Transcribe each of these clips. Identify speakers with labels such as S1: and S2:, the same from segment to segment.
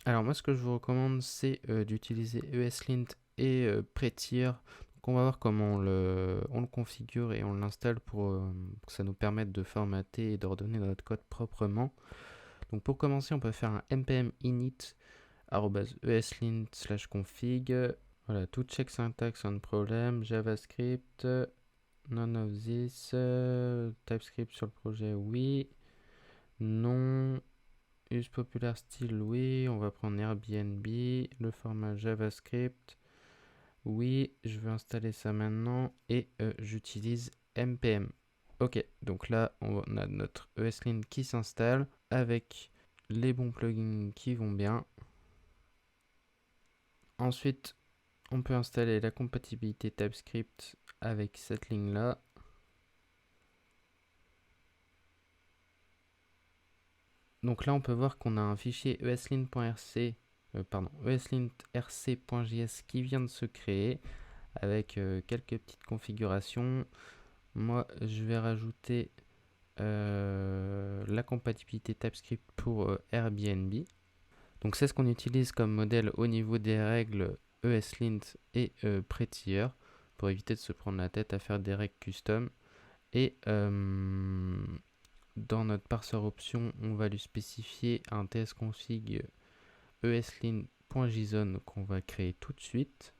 S1: Alors moi ce que je vous recommande c'est d'utiliser ESLint et Prettier. Donc on va voir comment on le configure et on l'installe pour que ça nous permette de formater et d'ordonner notre code proprement. Donc pour commencer on peut faire un npm init @eslint/config. Voilà, tout check syntax on problem, JavaScript, none of this, TypeScript sur le projet, oui, non, use popular style, oui, on va prendre Airbnb, le format JavaScript, oui, je veux installer ça maintenant et j'utilise npm. Ok, donc là on a notre ESLint qui s'installe avec les bons plugins qui vont bien. Ensuite, on peut installer la compatibilité TypeScript avec cette ligne-là. Donc là, on peut voir qu'on a un fichier eslint.rc, eslint.rc.js qui vient de se créer avec quelques petites configurations. Moi, je vais rajouter la compatibilité TypeScript pour Airbnb. Donc c'est ce qu'on utilise comme modèle au niveau des règles ESLint et Prettier pour éviter de se prendre la tête à faire des règles custom. Et dans notre parseur option, on va lui spécifier un tsconfig eslint.json qu'on va créer tout de suite.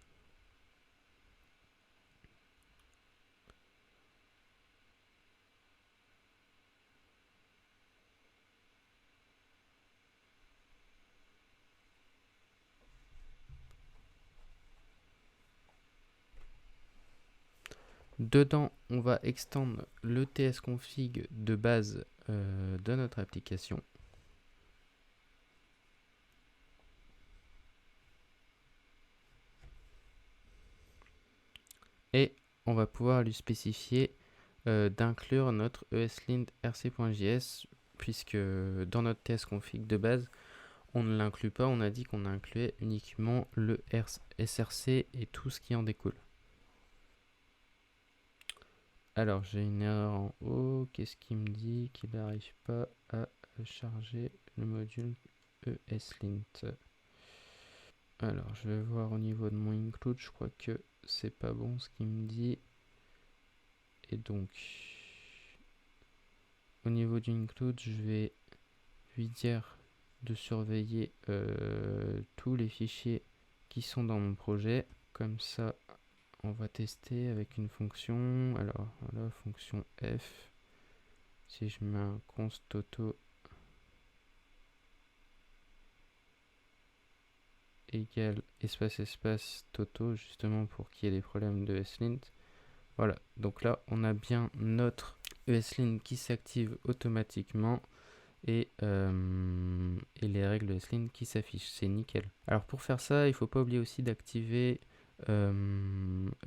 S1: Dedans, on va extendre le tsconfig de base de notre application. Et on va pouvoir lui spécifier d'inclure notre eslint rc.js puisque dans notre tsconfig de base, on ne l'inclut pas, on a dit qu'on incluait uniquement le src et tout ce qui en découle. Alors j'ai une erreur en haut, qu'est-ce qui me dit qu'il n'arrive pas à charger le module ESLint. Alors je vais voir au niveau de mon include, je crois que c'est pas bon ce qu'il me dit. Et donc au niveau du include, je vais lui dire de surveiller tous les fichiers qui sont dans mon projet. Comme ça, on va tester avec une fonction. Alors, voilà, fonction f. Si je mets un const toto égale espace toto, justement pour qu'il y ait des problèmes de ESLint. Voilà, donc là, on a bien notre ESLint qui s'active automatiquement et les règles ESLint qui s'affichent. C'est nickel. Alors pour faire ça, il ne faut pas oublier aussi d'activer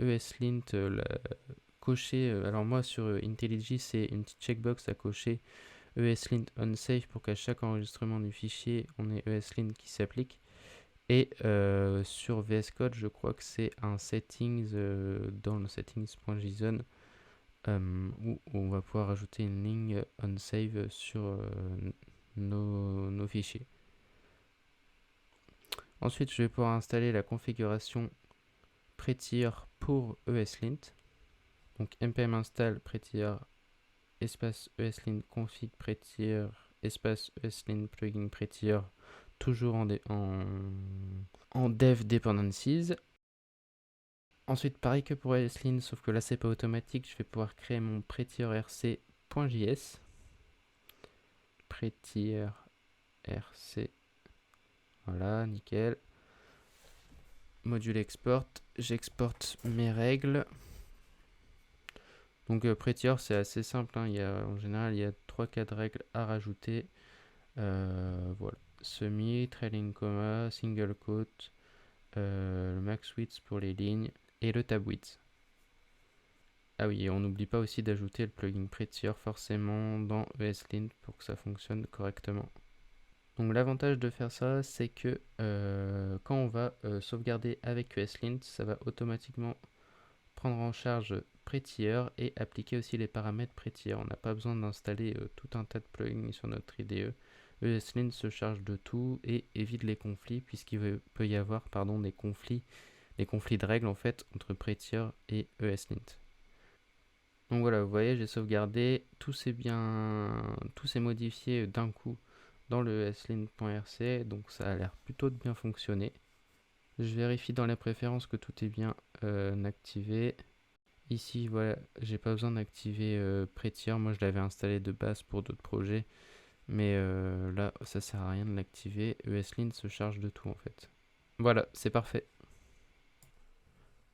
S1: ESLint, cocher. Alors moi sur IntelliJ, c'est une petite checkbox à cocher ESLint unsafe pour qu'à chaque enregistrement du fichier, on ait ESLint qui s'applique. Et sur VS Code, je crois que c'est un settings dans le settings.json où on va pouvoir ajouter une ligne unsave sur nos fichiers. Ensuite, je vais pouvoir installer la configuration Prettier pour ESLint. Donc npm install Prettier espace ESLint config Prettier espace ESLint plugin Prettier, toujours en dev dependencies. Ensuite, pareil que pour ESLint, sauf que là c'est pas automatique, je vais pouvoir créer mon prettier.rc.js. Prettier.rc. Voilà, nickel. Module export, j'exporte mes règles. Donc Prettier c'est assez simple, hein. En général il y a 3-4 règles à rajouter. Voilà. Semi, trailing comma, single quote, le max width pour les lignes et le tab width. Ah oui, et on n'oublie pas aussi d'ajouter le plugin Prettier forcément dans ESLint pour que ça fonctionne correctement. Donc l'avantage de faire ça, c'est que quand on va sauvegarder avec ESLint, ça va automatiquement prendre en charge Prettier et appliquer aussi les paramètres Prettier. On n'a pas besoin d'installer tout un tas de plugins sur notre IDE. ESLint se charge de tout et évite les conflits, puisqu'il peut y avoir des conflits de règles en fait entre Prettier et ESLint. Donc voilà, vous voyez, j'ai sauvegardé, tout s'est modifié d'un coup dans le eslint.rc, donc ça a l'air plutôt de bien fonctionner. Je vérifie dans les préférences que tout est bien activé. Ici, voilà, j'ai pas besoin d'activer Prettier, moi je l'avais installé de base pour d'autres projets, mais là, ça sert à rien de l'activer. ESLint se charge de tout en fait. Voilà, c'est parfait.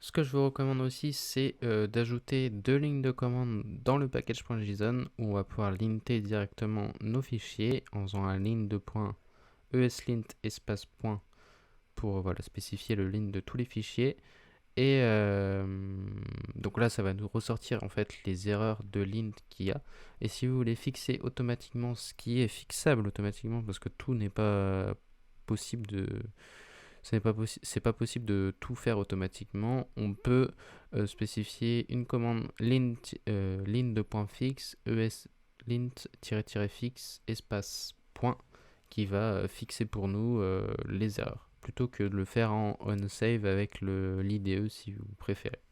S1: Ce que je vous recommande aussi, c'est d'ajouter 2 lignes de commande dans le package.json où on va pouvoir linter directement nos fichiers en faisant un lint de point eslint espace point pour spécifier le lint de tous les fichiers. Et donc là, ça va nous ressortir en fait les erreurs de lint qu'il y a. Et si vous voulez fixer automatiquement ce qui est fixable automatiquement, parce que tout n'est pas possible de c'est pas possible de tout faire automatiquement. On peut spécifier une commande lint de point fixe eslint-fixe espace point qui va fixer pour nous les erreurs plutôt que de le faire en on-save avec l'IDE si vous préférez.